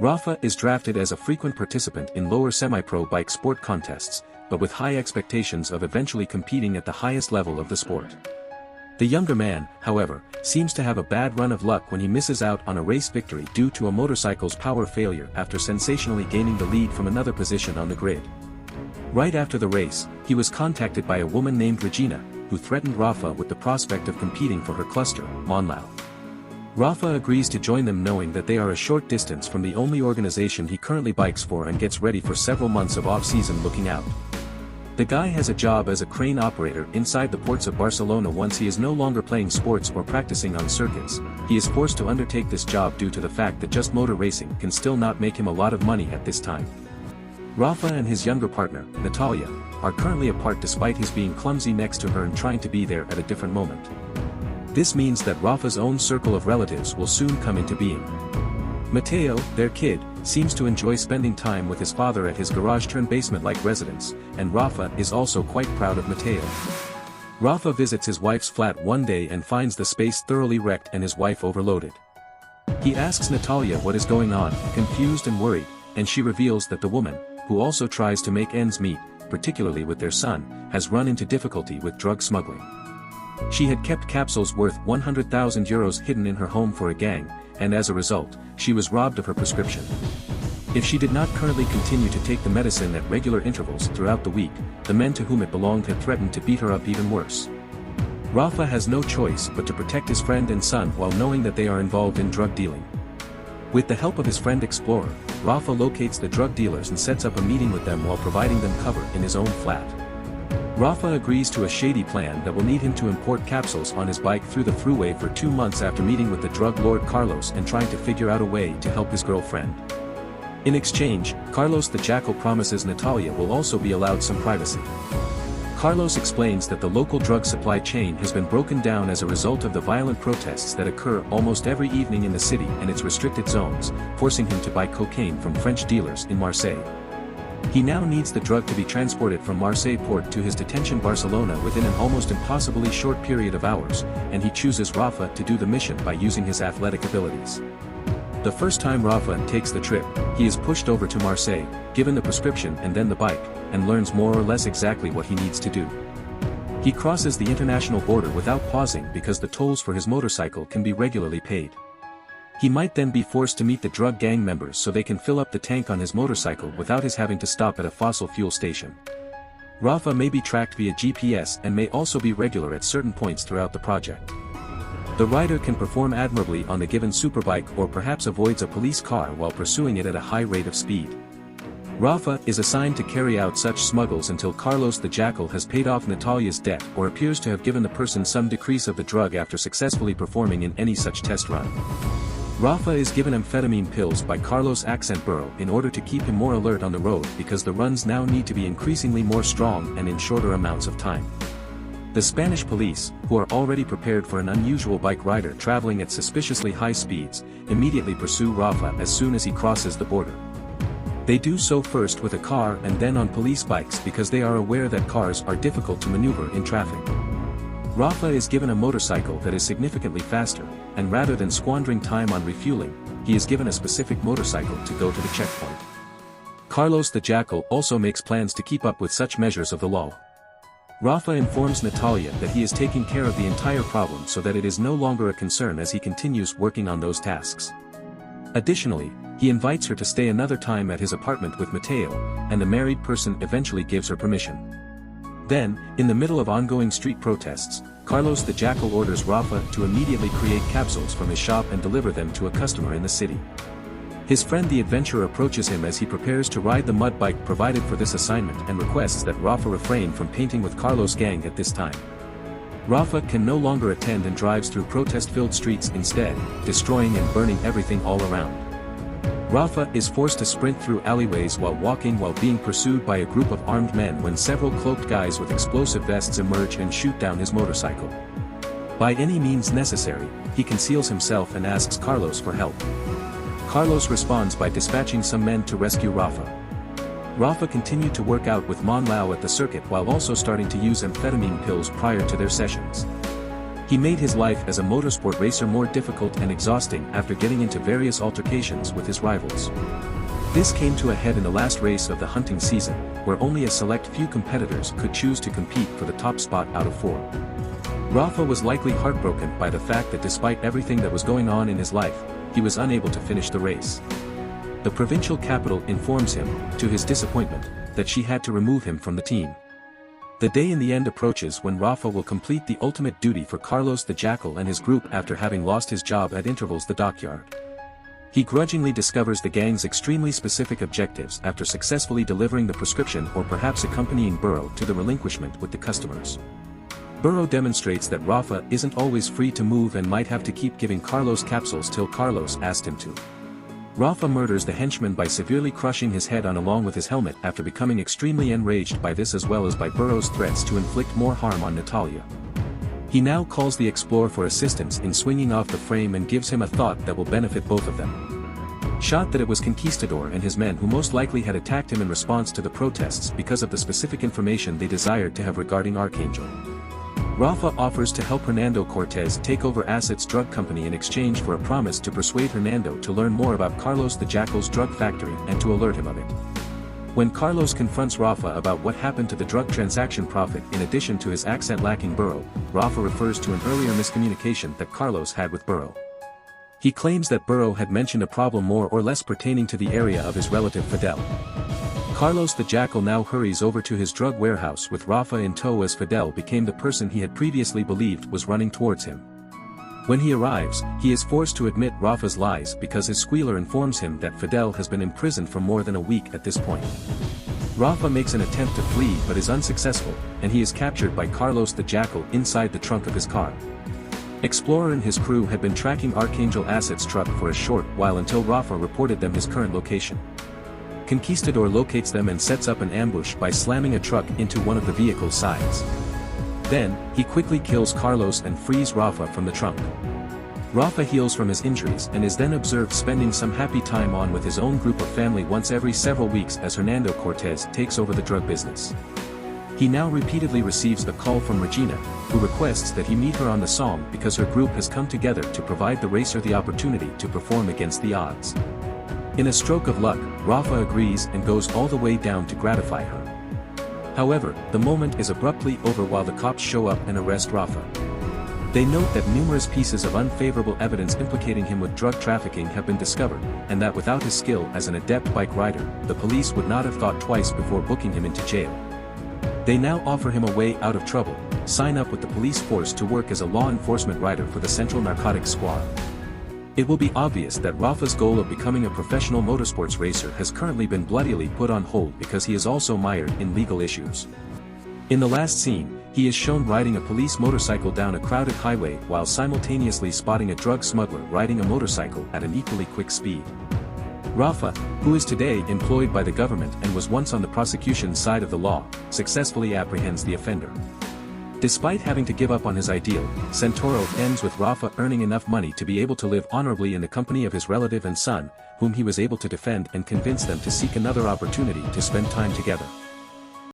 Rafa is drafted as a frequent participant in lower semi-pro bike sport contests, but with high expectations of eventually competing at the highest level of the sport. The younger man, however, seems to have a bad run of luck when he misses out on a race victory due to a motorcycle's power failure after sensationally gaining the lead from another position on the grid. Right after the race, he was contacted by a woman named Regina, who threatened Rafa with the prospect of competing for her cluster, Monlau. Rafa agrees to join them knowing that they are a short distance from the only organization he currently bikes for and gets ready for several months of off-season looking out. The guy has a job as a crane operator inside the ports of Barcelona. Once he is no longer playing sports or practicing on circuits, he is forced to undertake this job due to the fact that just motor racing can still not make him a lot of money at this time. Rafa and his younger partner, Natalia, are currently apart despite his being clumsy next to her and trying to be there at a different moment. This means that Rafa's own circle of relatives will soon come into being. Mateo, their kid, seems to enjoy spending time with his father at his garage-turned-basement-like residence, and Rafa is also quite proud of Mateo. Rafa visits his wife's flat one day and finds the space thoroughly wrecked and his wife overloaded. He asks Natalia what is going on, confused and worried, and she reveals that the woman, who also tries to make ends meet, particularly with their son, has run into difficulty with drug smuggling. She had kept capsules worth €100,000 hidden in her home for a gang, and as a result, she was robbed of her prescription. If she did not currently continue to take the medicine at regular intervals throughout the week, the men to whom it belonged had threatened to beat her up even worse. Rafa has no choice but to protect his friend and son while knowing that they are involved in drug dealing. With the help of his friend Explorer, Rafa locates the drug dealers and sets up a meeting with them while providing them cover in his own flat. Rafa agrees to a shady plan that will need him to import capsules on his bike through the thruway for 2 months after meeting with the drug lord Carlos and trying to figure out a way to help his girlfriend. In exchange, Carlos the Jackal promises Natalia will also be allowed some privacy. Carlos explains that the local drug supply chain has been broken down as a result of the violent protests that occur almost every evening in the city and its restricted zones, forcing him to buy cocaine from French dealers in Marseille. He now needs the drug to be transported from Marseille port to his detention Barcelona within an almost impossibly short period of hours, and he chooses Rafa to do the mission by using his athletic abilities. The first time Rafa takes the trip, he is pushed over to Marseille, given the prescription and then the bike, and learns more or less exactly what he needs to do. He crosses the international border without pausing because the tolls for his motorcycle can be regularly paid. He might then be forced to meet the drug gang members so they can fill up the tank on his motorcycle without his having to stop at a fossil fuel station. Rafa may be tracked via GPS and may also be regular at certain points throughout the project. The rider can perform admirably on the given superbike or perhaps avoids a police car while pursuing it at a high rate of speed. Rafa is assigned to carry out such smuggles until Carlos the Jackal has paid off Natalia's debt or appears to have given the person some decrease of the drug after successfully performing in any such test run. Rafa is given amphetamine pills by Carlos Accentburo in order to keep him more alert on the road because the runs now need to be increasingly more strong and in shorter amounts of time. The Spanish police, who are already prepared for an unusual bike rider traveling at suspiciously high speeds, immediately pursue Rafa as soon as he crosses the border. They do so first with a car and then on police bikes because they are aware that cars are difficult to maneuver in traffic. Rafa is given a motorcycle that is significantly faster, and rather than squandering time on refueling, he is given a specific motorcycle to go to the checkpoint. Carlos the Jackal also makes plans to keep up with such measures of the law. Rafa informs Natalia that he is taking care of the entire problem so that it is no longer a concern as he continues working on those tasks. Additionally, he invites her to stay another time at his apartment with Mateo, and the married person eventually gives her permission. Then, in the middle of ongoing street protests, Carlos the Jackal orders Rafa to immediately create capsules from his shop and deliver them to a customer in the city. His friend the adventurer approaches him as he prepares to ride the mud bike provided for this assignment and requests that Rafa refrain from painting with Carlos' gang at this time. Rafa can no longer attend and drives through protest-filled streets instead, destroying and burning everything all around. Rafa is forced to sprint through alleyways while being pursued by a group of armed men when several cloaked guys with explosive vests emerge and shoot down his motorcycle. By any means necessary, he conceals himself and asks Carlos for help. Carlos responds by dispatching some men to rescue Rafa. Rafa continued to work out with Monlau at the circuit while also starting to use amphetamine pills prior to their sessions. He made his life as a motorsport racer more difficult and exhausting after getting into various altercations with his rivals. This came to a head in the last race of the hunting season, where only a select few competitors could choose to compete for the top spot out of 4. Rafa was likely heartbroken by the fact that despite everything that was going on in his life, he was unable to finish the race. The provincial capital informs him, to his disappointment, that she had to remove him from the team. The day in the end approaches when Rafa will complete the ultimate duty for Carlos the Jackal and his group after having lost his job at Intervals the Dockyard. He grudgingly discovers the gang's extremely specific objectives after successfully delivering the prescription or perhaps accompanying Burrow to the relinquishment with the customers. Burrow demonstrates that Rafa isn't always free to move and might have to keep giving Carlos capsules till Carlos asked him to. Rafa murders the henchman by severely crushing his head on along with his helmet after becoming extremely enraged by this as well as by Burrow's threats to inflict more harm on Natalia. He now calls the Explorer for assistance in swinging off the frame and gives him a thought that will benefit both of them. Shot that it was Conquistador and his men who most likely had attacked him in response to the protests because of the specific information they desired to have regarding Archangel. Rafa offers to help Hernando Cortez take over Acid's drug company in exchange for a promise to persuade Hernando to learn more about Carlos the Jackal's drug factory and to alert him of it. When Carlos confronts Rafa about what happened to the drug transaction profit in addition to his accent-lacking Burrow, Rafa refers to an earlier miscommunication that Carlos had with Burrow. He claims that Burrow had mentioned a problem more or less pertaining to the area of his relative Fidel. Carlos the Jackal now hurries over to his drug warehouse with Rafa in tow as Fidel became the person he had previously believed was running towards him. When he arrives, he is forced to admit Rafa's lies because his squealer informs him that Fidel has been imprisoned for more than a week at this point. Rafa makes an attempt to flee but is unsuccessful, and he is captured by Carlos the Jackal inside the trunk of his car. Explorer and his crew had been tracking Archangel Acid's truck for a short while until Rafa reported them his current location. Conquistador locates them and sets up an ambush by slamming a truck into one of the vehicle's sides. Then, he quickly kills Carlos and frees Rafa from the trunk. Rafa heals from his injuries and is then observed spending some happy time on with his own group of family once every several weeks as Hernando Cortez takes over the drug business. He now repeatedly receives a call from Regina, who requests that he meet her on the Somme because her group has come together to provide the racer the opportunity to perform against the odds. In a stroke of luck, Rafa agrees and goes all the way down to gratify her. However, the moment is abruptly over while the cops show up and arrest Rafa. They note that numerous pieces of unfavorable evidence implicating him with drug trafficking have been discovered, and that without his skill as an adept bike rider, the police would not have thought twice before booking him into jail. They now offer him a way out of trouble: sign up with the police force to work as a law enforcement rider for the Central Narcotics Squad. It will be obvious that Rafa's goal of becoming a professional motorsports racer has currently been bloodily put on hold because he is also mired in legal issues. In the last scene, he is shown riding a police motorcycle down a crowded highway while simultaneously spotting a drug smuggler riding a motorcycle at an equally quick speed. Rafa, who is today employed by the government and was once on the prosecution side of the law, successfully apprehends the offender. Despite having to give up on his ideal, Centauro ends with Rafa earning enough money to be able to live honorably in the company of his relative and son, whom he was able to defend and convince them to seek another opportunity to spend time together.